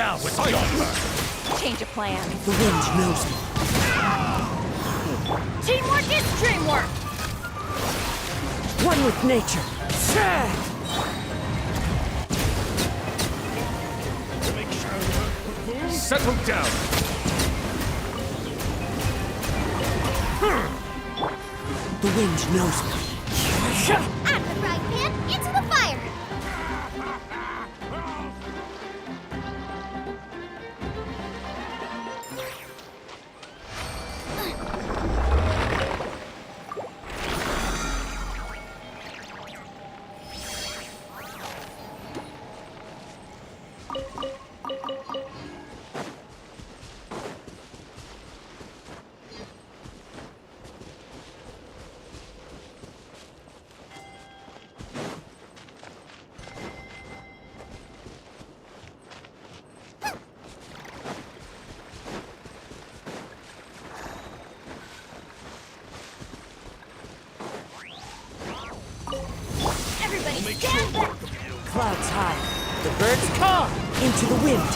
down with Jumper! Change of plans. The wind knows me. Teamwork is dreamwork! One with nature. Settle down! The wind knows me. Out of the frying pan, into the fire! Everybody stand back! Clouds high. The birds caw. Into the wind.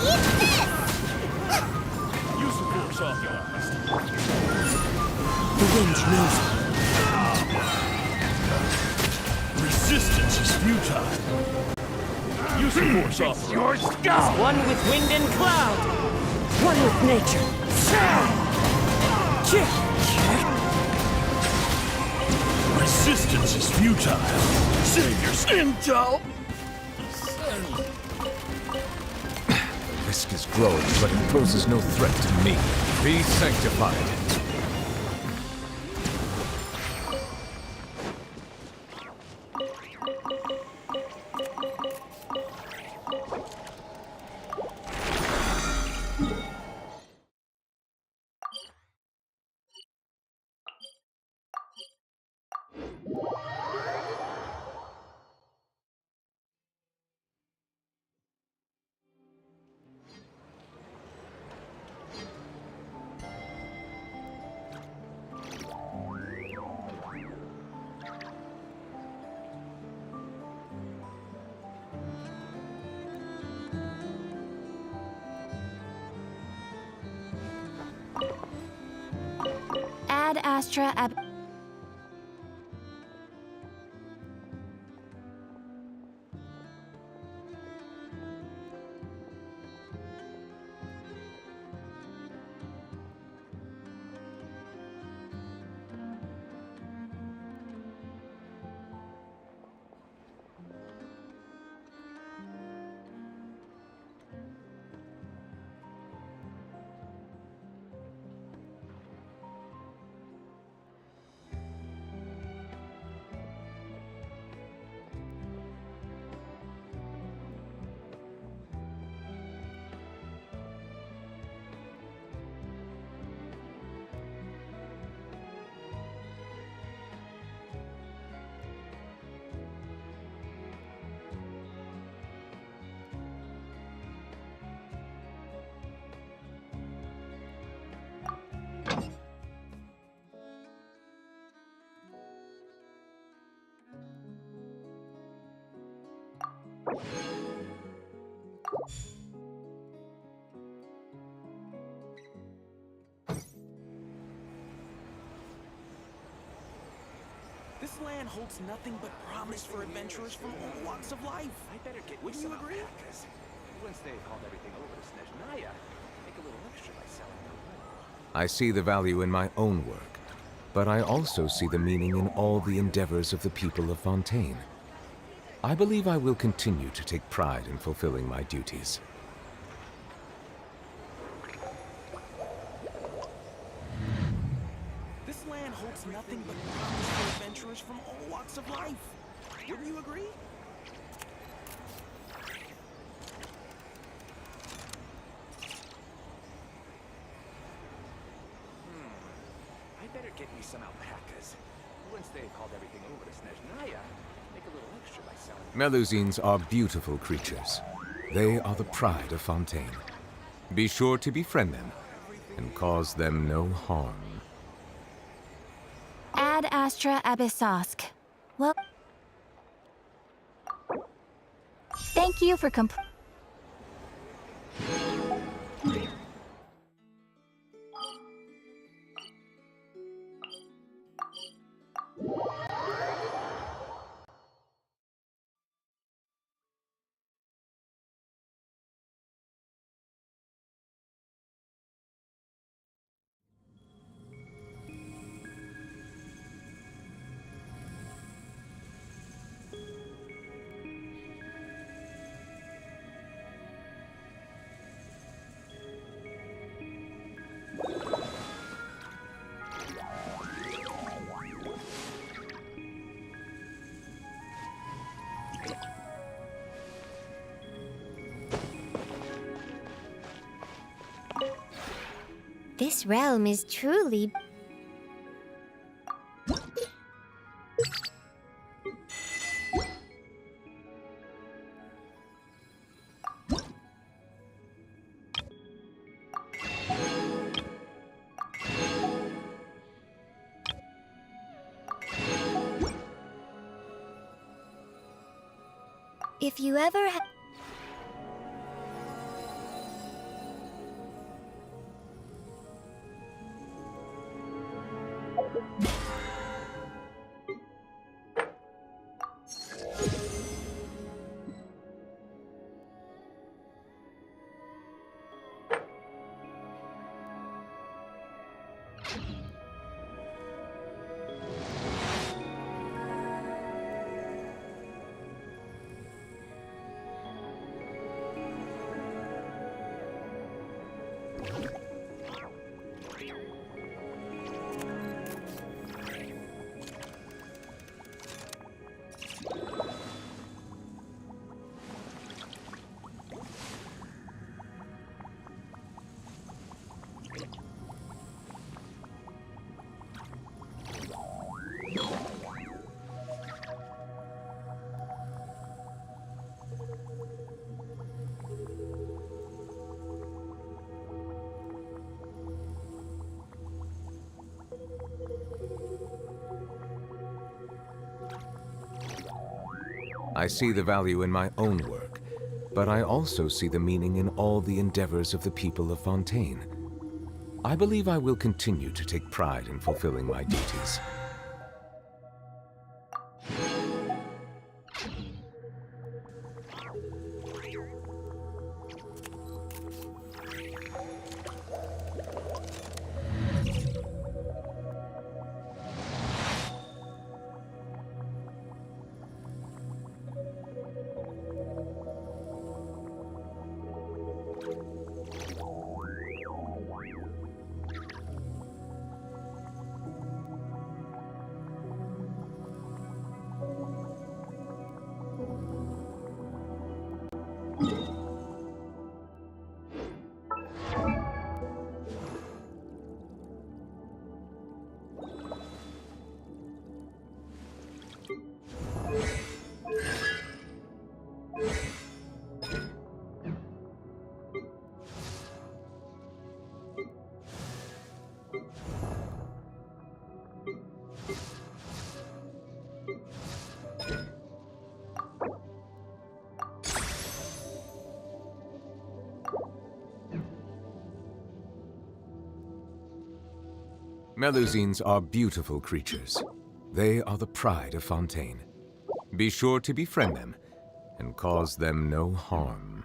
Eat this! Use the force authorized. The wind knows me. Resistance is futile. Use the force authorized. Your skull! One with wind and cloud. One with nature. Resistance is futile. Save your skin, Joe! The risk is growing, but it poses no threat to me. Be sanctified. Ad Astra Ab... This land holds nothing but promise for adventurers from all walks of life. I better get Wouldn't you agree? Because once they've hauled everything over to Snezhnaya, make a little extra by selling their wool. I see the value in my own work, but I also see the meaning in all the endeavors of the people of Fontaine. I believe I will continue to take pride in fulfilling my duties. This land holds nothing but promise for adventurers from all walks of life. Wouldn't you agree? I better get me some alpacas. Once they've hauled everything over to Snezhnaya, make a little extra by selling. Melusines are beautiful creatures. They are the pride of Fontaine. Be sure to befriend them and cause them no harm. Ad Astra Abyssosk. Well... Thank you for This realm is truly... If you ever I see the value in my own work, but I also see the meaning in all the endeavors of the people of Fontaine. I believe I will continue to take pride in fulfilling my duties. Melusines are beautiful creatures. They are the pride of Fontaine. Be sure to befriend them and cause them no harm.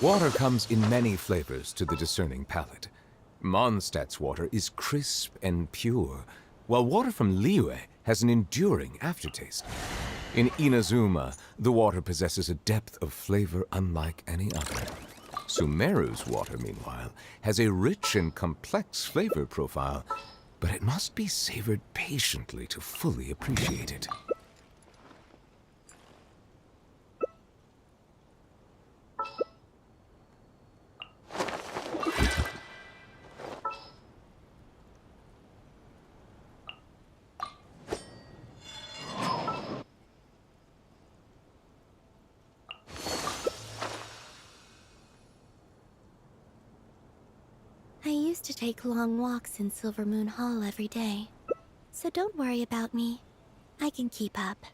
Water comes in many flavors to the discerning palate. Mondstadt's water is crisp and pure, while water from Liyue has an enduring aftertaste. In Inazuma, the water possesses a depth of flavor unlike any other. Sumeru's water, meanwhile, has a rich and complex flavor profile, but it must be savored patiently to fully appreciate it. I used to take long walks in Silver Moon Hall every day. So don't worry about me. I can keep up.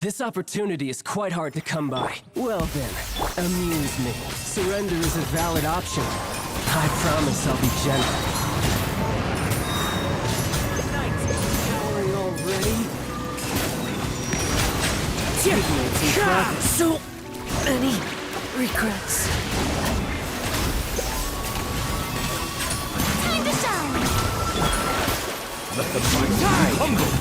This opportunity is quite hard to come by. Well then, amuse me. Surrender is a valid option. I promise I'll be gentle. Showering already? So many regrets. Time to shine! Let the mighty humble.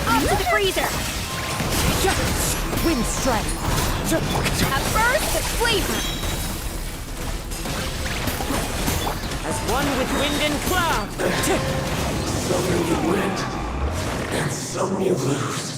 Up to the freezer! Wind strike. A burst of flavor! As one with wind and cloud. Some you win, and some you lose.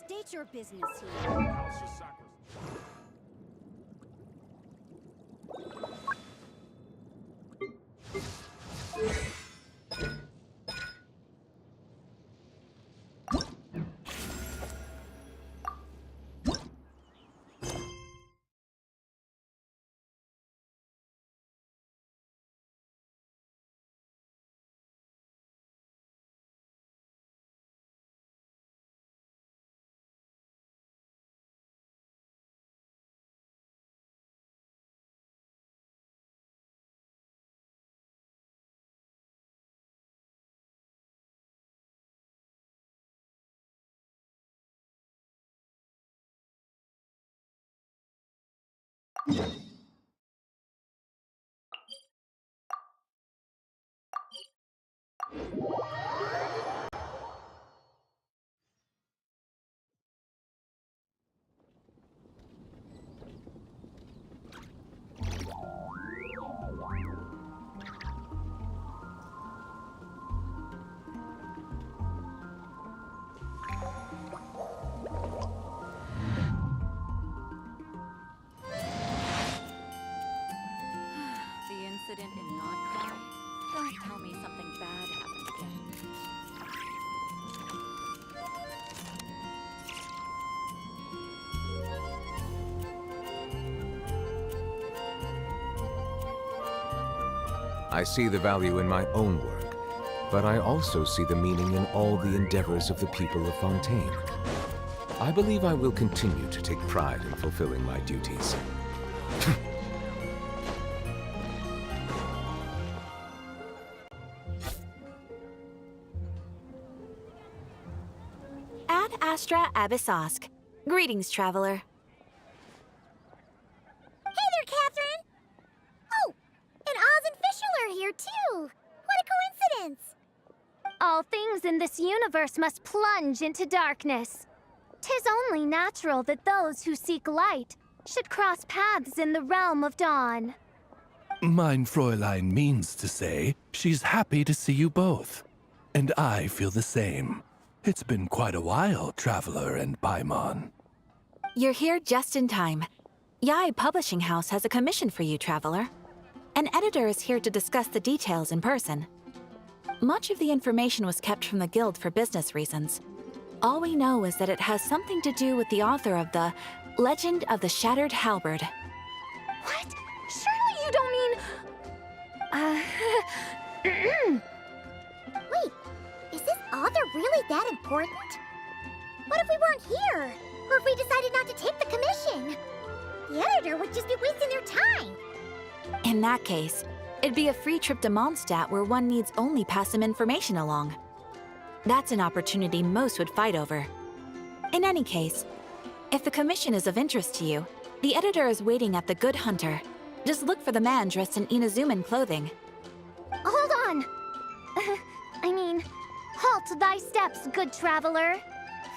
State your business here. The incident in Notcry? Don't tell me something bad happened again. I see the value in my own work, but I also see the meaning in all the endeavors of the people of Fontaine. I believe I will continue to take pride in fulfilling my duties. Ad Astra Abyssosk. Greetings, traveler. Hey there, Catherine! Oh, and Oz and Fischl are here too! What a coincidence! All things in this universe must plunge into darkness. 'Tis only natural that those who seek light should cross paths in the realm of dawn. Mein Fräulein means to say she's happy to see you both. And I feel the same. It's been quite a while, Traveler and Paimon. You're here just in time. Yai Publishing House has a commission for you, traveler. An editor is here to discuss the details in person. Much of the information was kept from the Guild for business reasons. All we know is that it has something to do with the author of the Legend of the Shattered Halberd. What? Surely you don't mean... Wait, is this author really that important? What if we weren't here? Or if we decided not to take the commission? The editor would just be wasting their time. In that case, it'd be a free trip to Mondstadt where one needs only pass some information along. That's an opportunity most would fight over. In any case, if the commission is of interest to you, the editor is waiting at the Good Hunter. Just look for the man dressed in Inazuman clothing. Hold on! Halt thy steps, good traveler.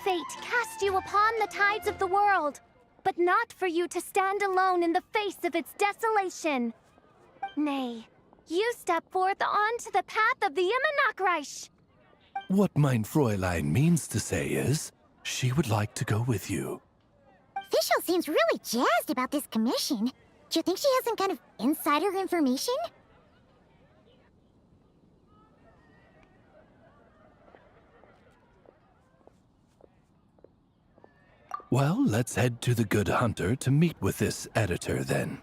Fate cast you upon the tides of the world, but not for you to stand alone in the face of its desolation. Nay, you step forth onto the path of the Immernachtreich. What Mein Fräulein means to say is, she would like to go with you. Fischl seems really jazzed about this commission. Do you think she has some kind of insider information? Well, let's head to the Good Hunter to meet with this editor then.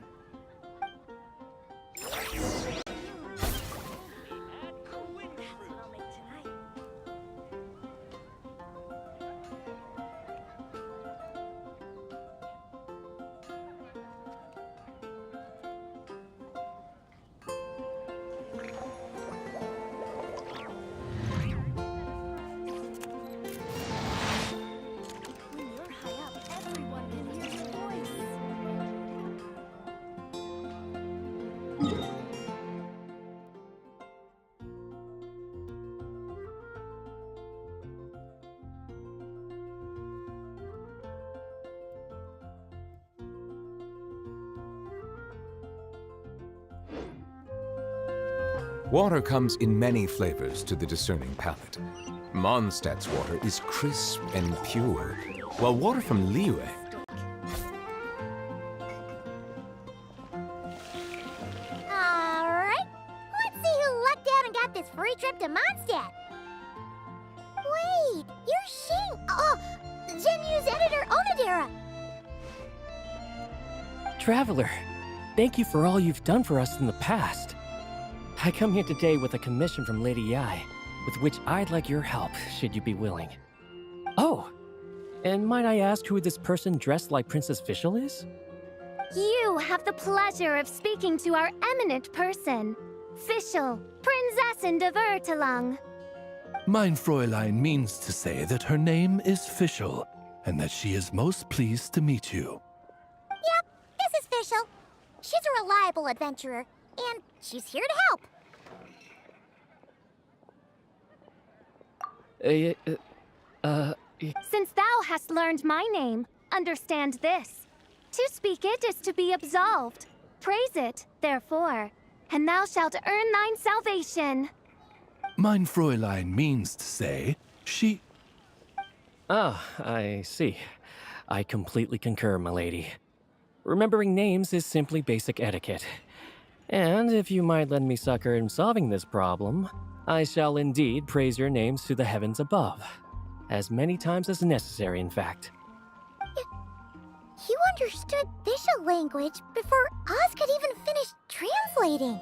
Water comes in many flavors to the discerning palate. Mondstadt's water is crisp and pure, while water from Liyue... Alright, let's see who lucked out and got this free trip to Mondstadt. Wait, you're Xing... Oh, Genu's editor, Onodera. Traveler, thank you for all you've done for us in the past. I come here today with a commission from Lady Yai, with which I'd like your help, should you be willing. Oh, and might I ask who this person dressed like Princess Fischl is? You have the pleasure of speaking to our eminent person, Fischl, Prinzessin de Vertelung. Mein Fräulein means to say that her name is Fischl, and that she is most pleased to meet you. Yep, this is Fischl. she's a reliable adventurer, and she's here to help. Since thou hast learned my name, understand this. To speak it is to be absolved. Praise it, therefore, and thou shalt earn thine salvation. Mein Fräulein means to say, she... Ah, I see. I completely concur, milady. Remembering names is simply basic etiquette. And if you might lend me succor in solving this problem, I shall indeed praise your names to the heavens above. As many times as necessary, in fact. You understood official language before Oz could even finish translating.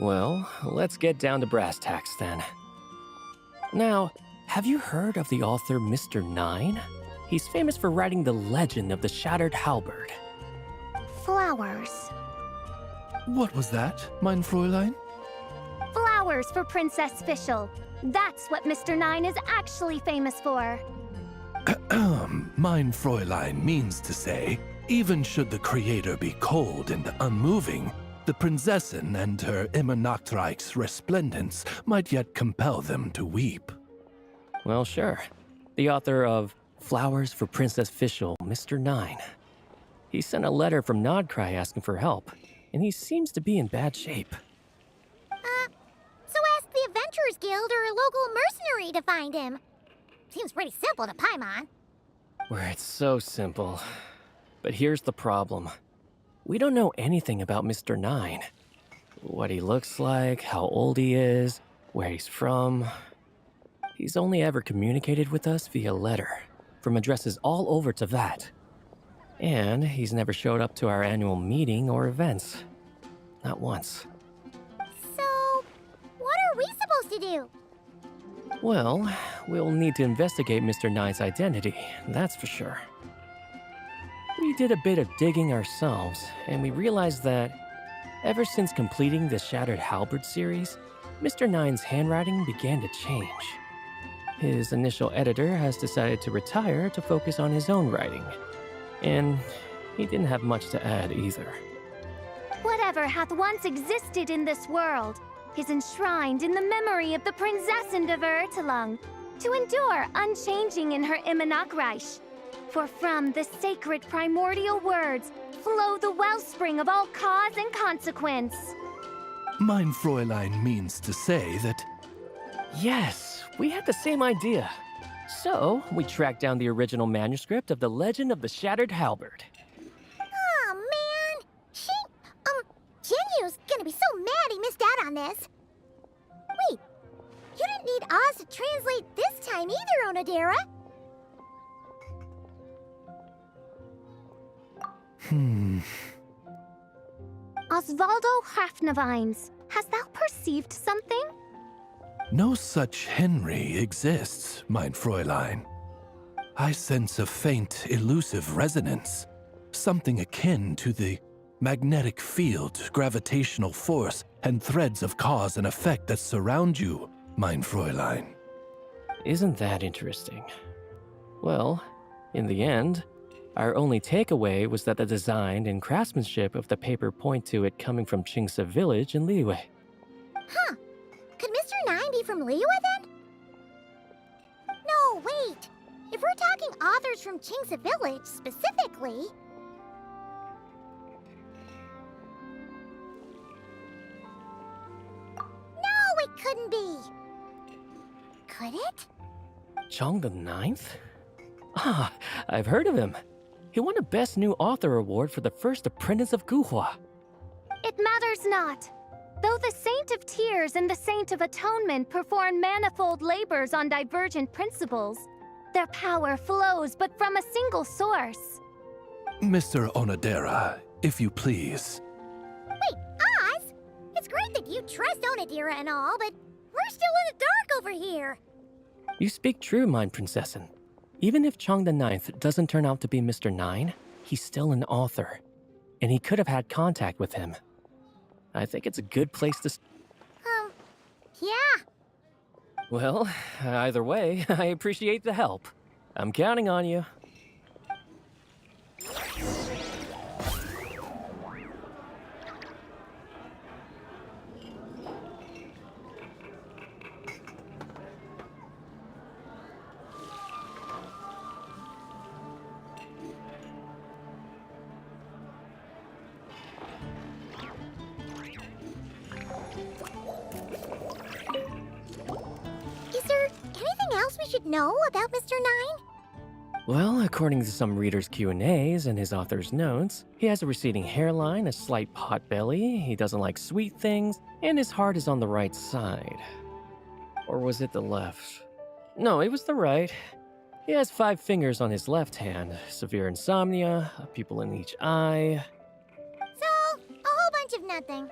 Well, let's get down to brass tacks then. Now, have you heard of the author Mr. Nine? He's famous for writing the legend of the Shattered Halberd. Flowers. What was that, mein Fräulein? Flowers for Princess Fischl. That's what Mr. Nine is actually famous for. Mein Fräulein means to say, even should the creator be cold and unmoving, the Prinzessin and her immer Nachtreich's resplendence might yet compel them to weep. Well, sure. The author of Flowers for Princess Fischl, Mr. Nine. He sent a letter from Nodcry asking for help, and he seems to be in bad shape. So ask the Adventurers Guild or a local mercenary to find him. Seems pretty simple to Paimon. Where it's so simple. But here's the problem. We don't know anything about Mr. Nine. What he looks like, how old he is, where he's from. He's only ever communicated with us via letter, from addresses all over Teyvat. And he's never showed up to our annual meeting or events. Not once. So, what are we supposed to do? Well, we'll need to investigate Mr. Nine's identity, that's for sure. We did a bit of digging ourselves, and we realized that ever since completing the Shattered Halberd series, Mr. Nine's handwriting began to change. His initial editor has decided to retire to focus on his own writing, and he didn't have much to add either. Whatever hath once existed in this world is enshrined in the memory of the Prinzessin de Vertelung, to endure unchanging in her Immenachreich. For from the sacred primordial words flow the wellspring of all cause and consequence. Mein Fräulein means to say that... Yes, we had the same idea. So, we tracked down the original manuscript of the Legend of the Shattered Halberd. Oh man! Genyu's gonna be so mad he missed out on this. Wait, you didn't need Oz to translate this time either, Onodera. Osvaldo Hafnavines, hast thou perceived something? No such Henry exists, mein Fräulein. I sense a faint, elusive resonance, something akin to the magnetic field, gravitational force, and threads of cause and effect that surround you, mein Fräulein. Isn't that interesting? Well, in the end, our only takeaway was that the design and craftsmanship of the paper point to it coming from Qingce village in Liyue. Huh. Could Mr. Nine be from Liyue then? No, wait. If we're talking authors from Qingce village specifically... No, it couldn't be. Could it? Chong the Ninth? Ah, I've heard of him. He won a Best New Author award for the first apprentice of Guhua. It matters not. Though the Saint of Tears and the Saint of Atonement perform manifold labors on divergent principles, their power flows but from a single source. Mr. Onodera, if you please. Wait, Oz? It's great that you trust Onodera and all, but we're still in the dark over here. You speak true, mine Prinzessin. Even if Chong the Ninth doesn't turn out to be Mr. Nine, he's still an author, and he could have had contact with him. I think it's a good place to... Yeah. Well, either way, I appreciate the help. I'm counting on you. we should know about Mr. Nine? Well, according to some readers' Q&As and his author's notes, he has a receding hairline, a slight pot belly, he doesn't like sweet things, and his heart is on the right side. Or was it the left? No, it was the right. He has 5 fingers on his left hand, severe insomnia, a pupil in each eye. So, a whole bunch of nothing.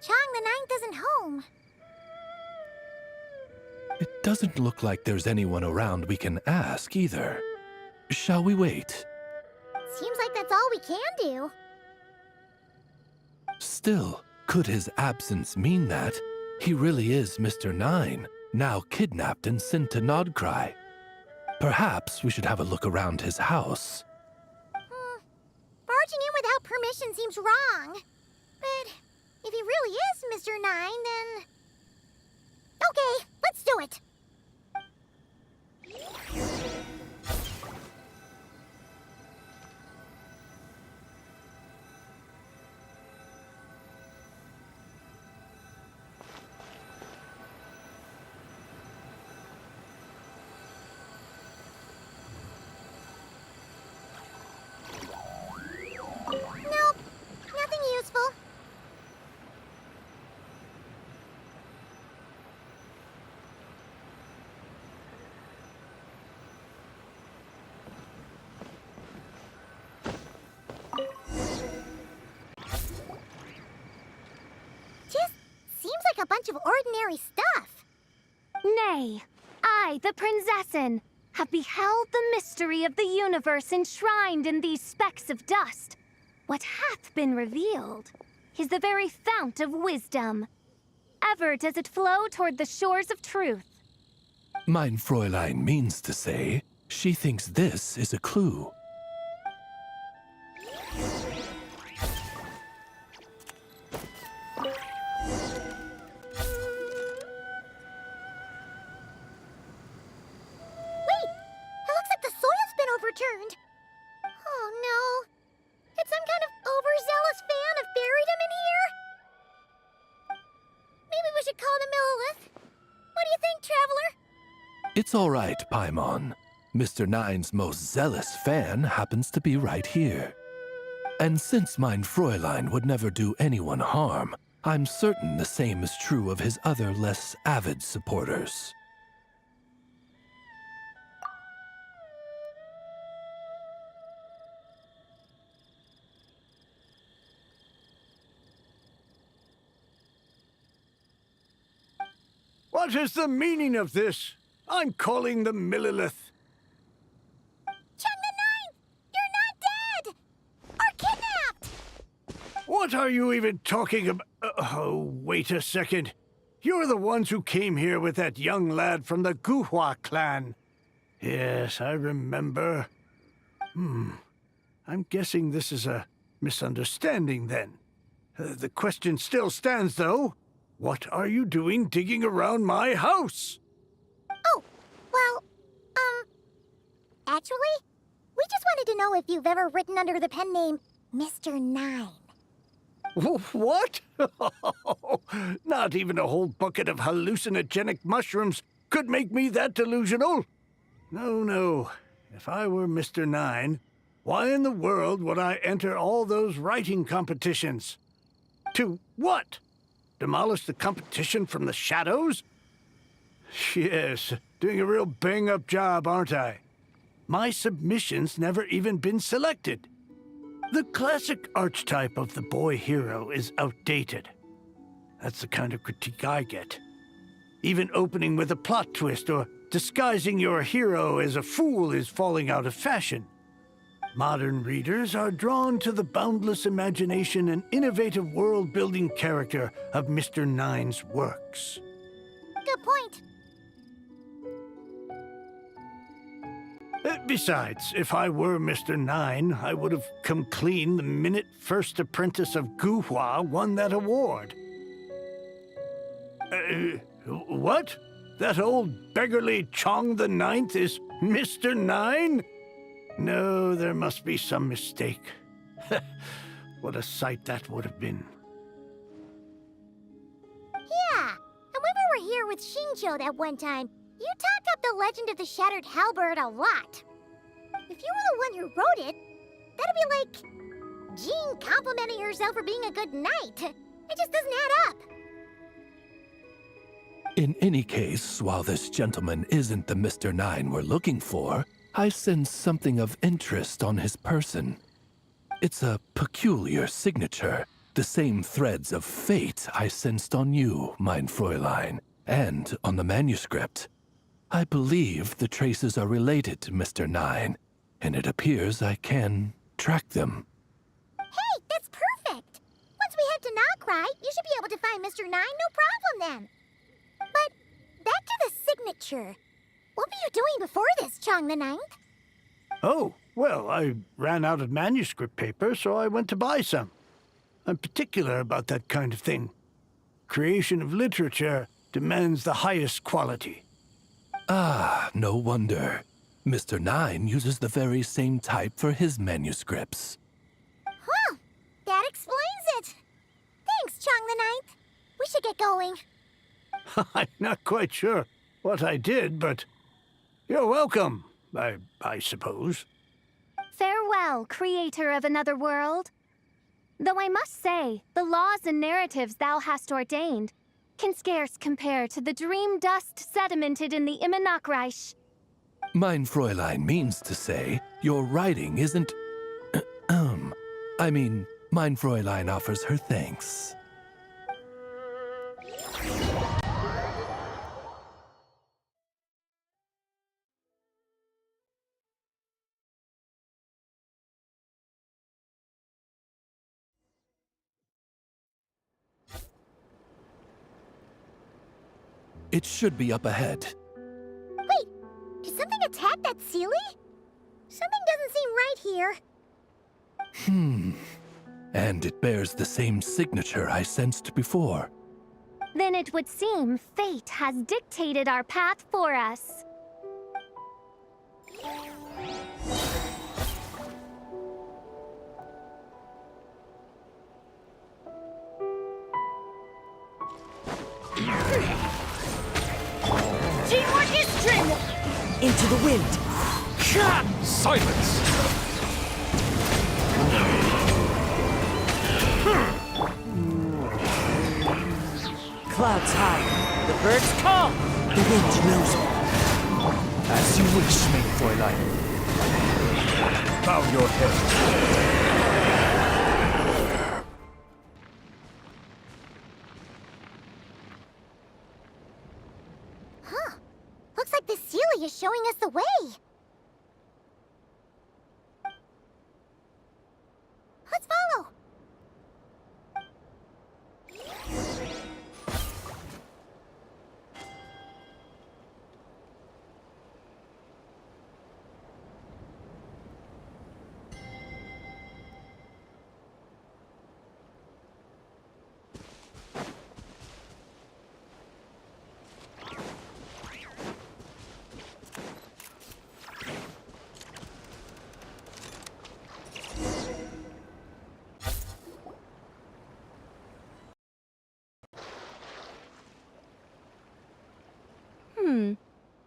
Chang the Ninth isn't home. It doesn't look like there's anyone around we can ask either. Shall we wait? Seems like that's all we can do. Still, could his absence mean that he really is Mr. Nine, now kidnapped and sent to Nodcry? Perhaps we should have a look around his house. Barging in without permission seems wrong. But if he really is Mr. Nine, then... Okay, let's do it! Nope, nothing useful. Just seems like a bunch of ordinary stuff. Nay, I, the Prinzessin, have beheld the mystery of the universe enshrined in these specks of dust. What hath been revealed is the very fount of wisdom. Ever does it flow toward the shores of truth. Mein Fräulein means to say she thinks this is a clue. It's all right, Paimon. Mr. Nine's most zealous fan happens to be right here. And since mein Fräulein would never do anyone harm, I'm certain the same is true of his other less avid supporters. What is the meaning of this? I'm calling the Millilith. Chung the Ninth! You're not dead! Or kidnapped! What are you even talking about? Oh, wait a second. You're the ones who came here with that young lad from the Guhua clan. Yes, I remember. I'm guessing this is a misunderstanding then. The question still stands, though. What are you doing digging around my house? Oh, well, actually, we just wanted to know if you've ever written under the pen name Mr. Nine. What? Not even a whole bucket of hallucinogenic mushrooms could make me that delusional. No. If I were Mr. Nine, why in the world would I enter all those writing competitions? To what? Demolish the competition from the shadows? Yes, doing a real bang-up job, aren't I? My submission's never even been selected. The classic archetype of the boy hero is outdated. That's the kind of critique I get. Even opening with a plot twist or disguising your hero as a fool is falling out of fashion. Modern readers are drawn to the boundless imagination and innovative world-building character of Mr. Nine's works. Good point. Besides, if I were Mr. Nine, I would have come clean the minute First Apprentice of Guhua won that award. What? That old beggarly Chong the Ninth is Mr. Nine? No, there must be some mistake. What a sight that would have been. Yeah, and when we were here with Shincho that one time, you talked up the legend of the Shattered Halberd a lot. If you were the one who wrote it, that'd be like Jean complimenting herself for being a good knight. It just doesn't add up. In any case, while this gentleman isn't the Mr. Nine we're looking for, I sense something of interest on his person. It's a peculiar signature, the same threads of fate I sensed on you, mein Fräulein, and on the manuscript. I believe the traces are related to Mr. Nine, and it appears I can track them. Hey, that's perfect! Once we head to Nokrai, you should be able to find Mr. Nine, no problem then. But back to the signature. What were you doing before this, Chong the Ninth? Oh, well, I ran out of manuscript paper, so I went to buy some. I'm particular about that kind of thing. Creation of literature demands the highest quality. Ah, no wonder. Mr. Nine uses the very same type for his manuscripts. Huh, that explains it. Thanks, Chong the Ninth. We should get going. I'm not quite sure what I did, but you're welcome, I suppose. Farewell, creator of another world. Though I must say, the laws and narratives thou hast ordained can scarce compare to the dream dust sedimented in the Immanakreich. Mein Fräulein means to say, your writing isn't... I mean, mein Fräulein offers her thanks. It should be up ahead. Wait, did something attack that Sealy? Something doesn't seem right here. And it bears the same signature I sensed before. Then it would seem fate has dictated our path for us. Teamwork is strength! into the wind. Silence! Clouds high, the birds calm. The wind knows it. As you wish, main Fräulein. Bow your head. Huh. Looks like the Sealy is showing us the way. Let's follow.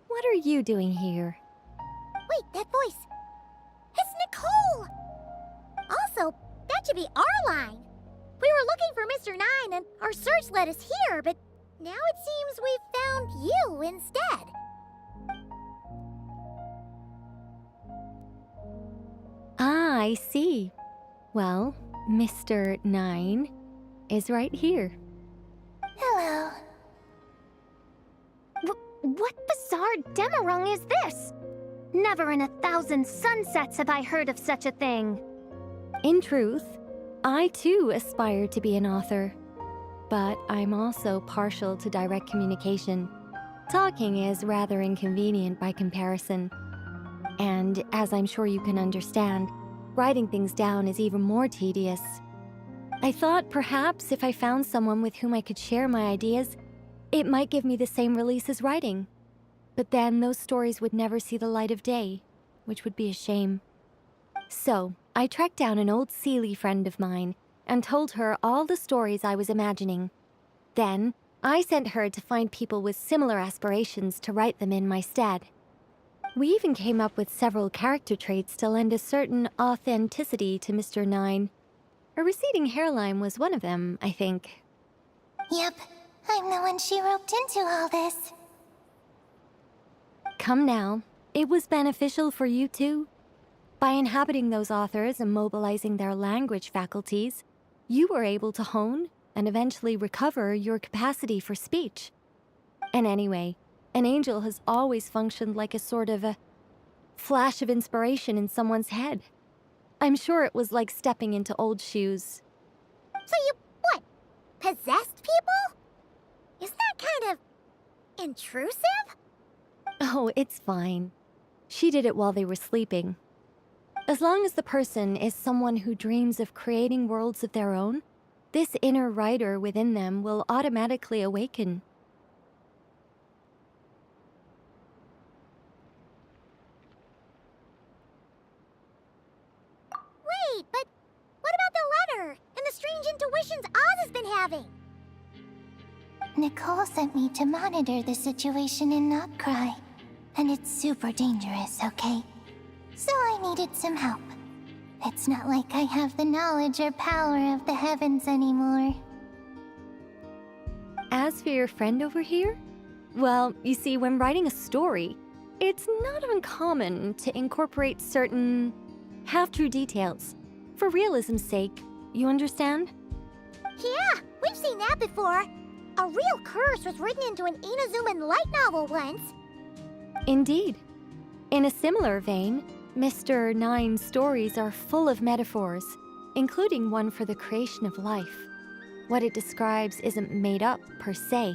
What are you doing here? Wait, that voice. It's Nicole! Also, that should be our line. We were looking for Mr. Nine and our search led us here, but now it seems we've found you instead. Ah, I see. Well, Mr. Nine is right here. Hello. What bizarre demarung is this? Never in 1,000 sunsets have I heard of such a thing. In truth, I too aspire to be an author. But I'm also partial to direct communication. Talking is rather inconvenient by comparison. And as I'm sure you can understand, writing things down is even more tedious. I thought perhaps if I found someone with whom I could share my ideas, it might give me the same release as writing. But then those stories would never see the light of day, which would be a shame. So, I tracked down an old Sealy friend of mine and told her all the stories I was imagining. Then, I sent her to find people with similar aspirations to write them in my stead. We even came up with several character traits to lend a certain authenticity to Mr. Nine. A receding hairline was one of them, I think. Yep, I'm the one she roped into all this. Come now, it was beneficial for you too. By inhabiting those authors and mobilizing their language faculties, you were able to hone and eventually recover your capacity for speech. And anyway, an angel has always functioned like a sort of a flash of inspiration in someone's head. I'm sure it was like stepping into old shoes. So you, what, possessed people? Isn't that kind of intrusive? Oh, it's fine. She did it while they were sleeping. As long as the person is someone who dreams of creating worlds of their own, this inner writer within them will automatically awaken. Wait, but what about the letter and the strange intuitions Oz has been having? Nicole sent me to monitor the situation and not cry. And it's super dangerous, okay? So I needed some help. It's not like I have the knowledge or power of the heavens anymore. As for your friend over here, well, you see, when writing a story, it's not uncommon to incorporate certain half-true details. For realism's sake, you understand? Yeah, we've seen that before. A real curse was written into an Inazuman light novel once. Indeed. In a similar vein, Mr. Nine's stories are full of metaphors, including one for the creation of life. What it describes isn't made up, per se.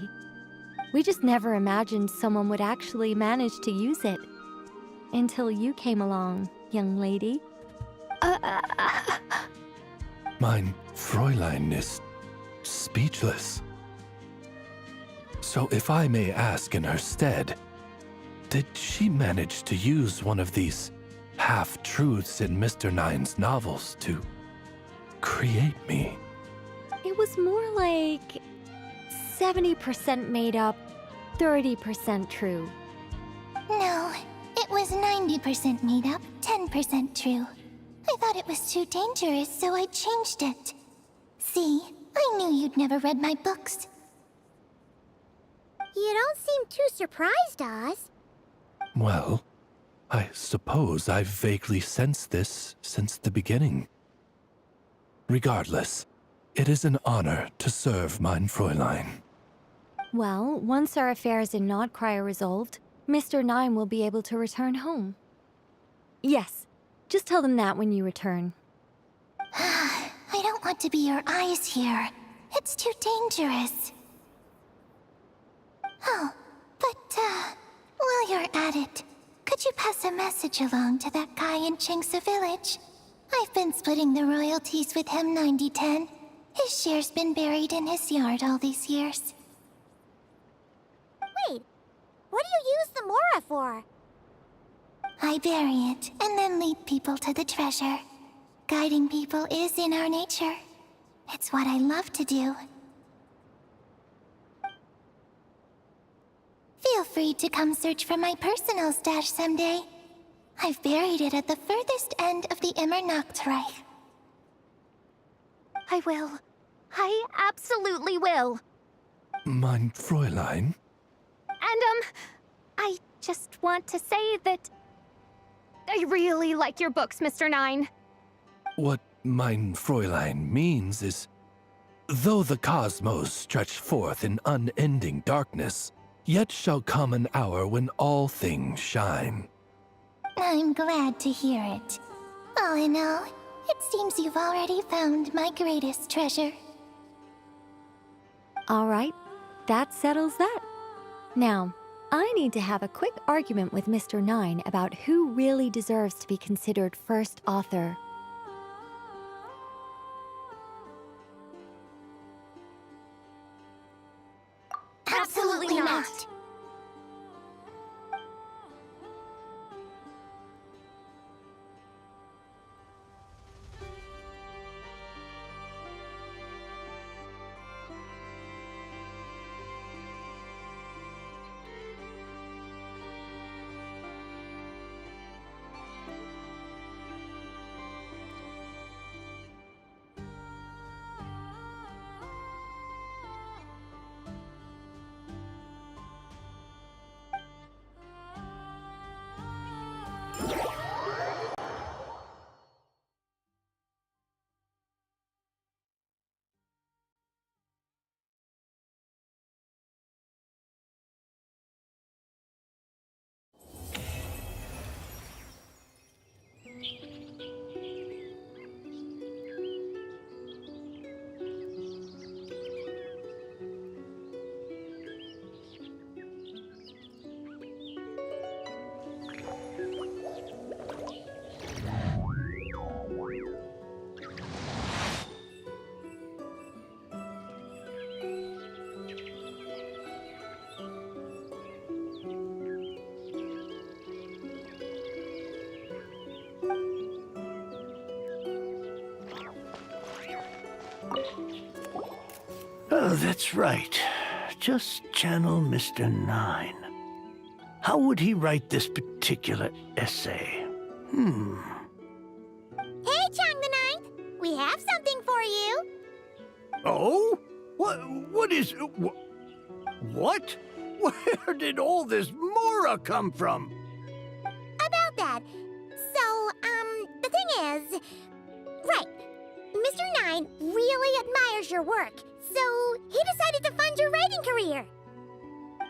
We just never imagined someone would actually manage to use it. Until you came along, young lady. Mein Fräulein is speechless. So if I may ask in her stead, did she manage to use one of these half-truths in Mr. Nine's novels to create me? It was more like 70% made up, 30% true. No, it was 90% made up, 10% true. I thought it was too dangerous, so I changed it. See, I knew you'd never read my books. You don't seem too surprised, Oz. Well, I suppose I've vaguely sensed this since the beginning. Regardless, it is an honor to serve mein Fräulein. Well, once our affairs in Notcry are resolved, Mr. Nine will be able to return home. Yes, just tell them that when you return. I don't want to be your eyes here. It's too dangerous. Oh, but, while you're at it, could you pass a message along to that guy in Chingsa village? I've been splitting the royalties with him 90-10. His share's been buried in his yard all these years. Wait, what do you use the Mora for? I bury it, and then lead people to the treasure. Guiding people is in our nature. It's what I love to do. Feel free to come search for my personal stash someday. I've buried it at the furthest end of the Immernachtreich. I will. I absolutely will. Mein Fräulein? And, I just want to say that I really like your books, Mr. Nine. What mein Fräulein means is, though the cosmos stretch forth in unending darkness, yet shall come an hour when all things shine. I'm glad to hear it. All in all, it seems you've already found my greatest treasure. All right, that settles that. Now, I need to have a quick argument with Mr. Nine about who really deserves to be considered first author. Absolutely not. Oh, that's right. Just channel Mr. Nine. How would he write this particular essay? Hey, Chang the Ninth! We have something for you! Oh? What is... What? Where did all this Mora come from? About that. So, the thing is... Right. Mr. Nine really admires your work, so he decided to fund your writing career.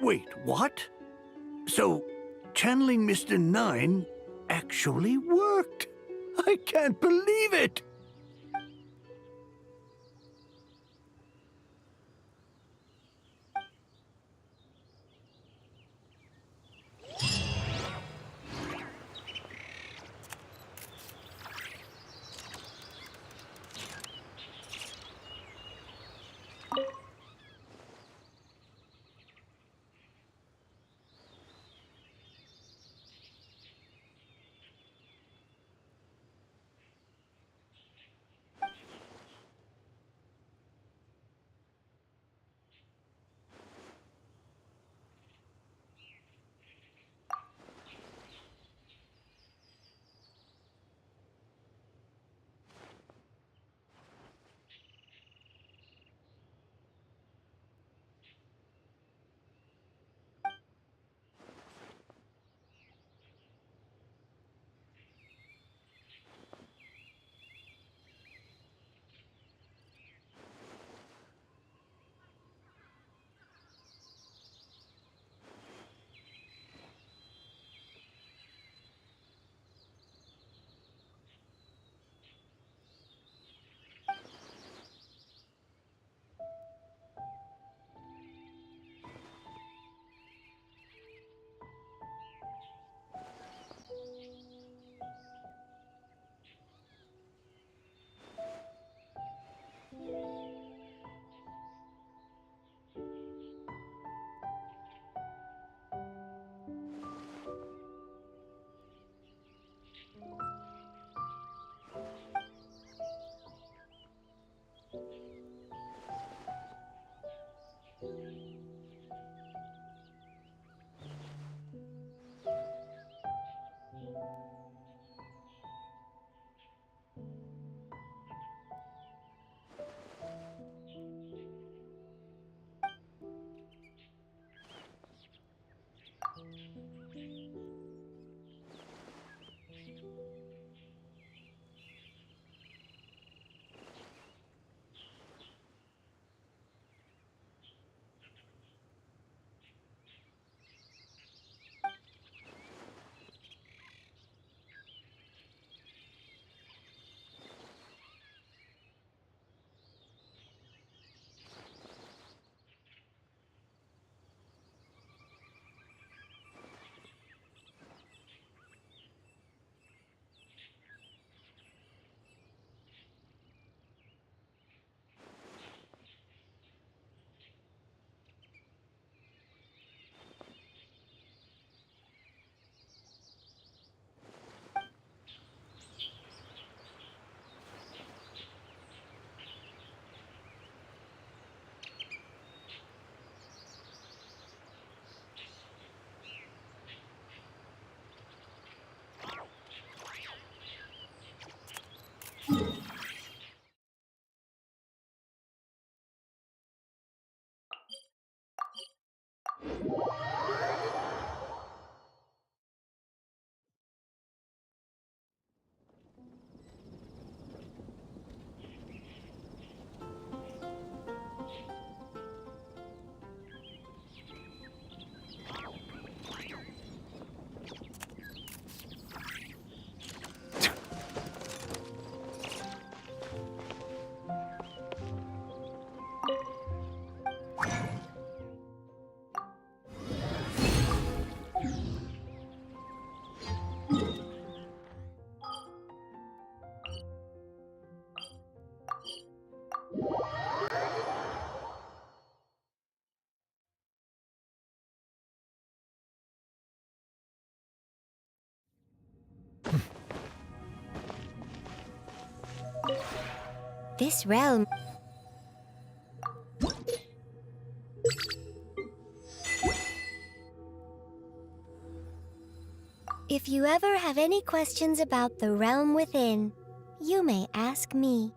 Wait, what? So, channeling Mr. Nine actually worked? I can't believe it! This realm... If you ever have any questions about the realm within, you may ask me.